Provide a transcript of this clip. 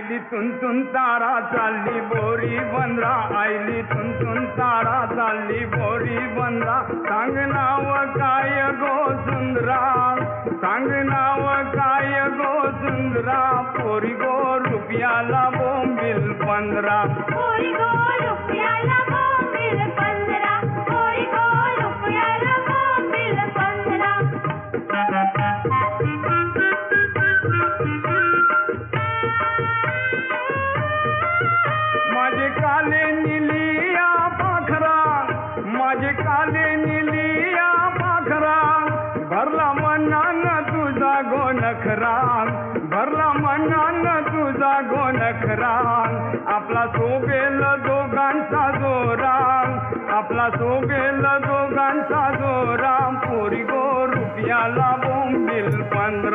आईली तुन तारा चालली बोरी बंदरा, आईली तुन तारा चालली बोरी बंदरा. सांग नाव काय गो सुंदरा, सांग नाव काय गो सुंदरा. पोरी गो रुपयाला बोंबील 15. पोरी गो रुपयाला बोंबील 15. पोरी गो रुपयाला बोंबील 15. माझे काले निलिया पाखरा, माझे काले निलिया पाखरा. भरला मनान तुझा गोनखरा, भरला मनान तुझा गोनखरा. आपला सोबेल दोघांचा जोरा, आपला सोबेल दोघांचा जोरा. पोरी गो रुपयाला बोंबील 15.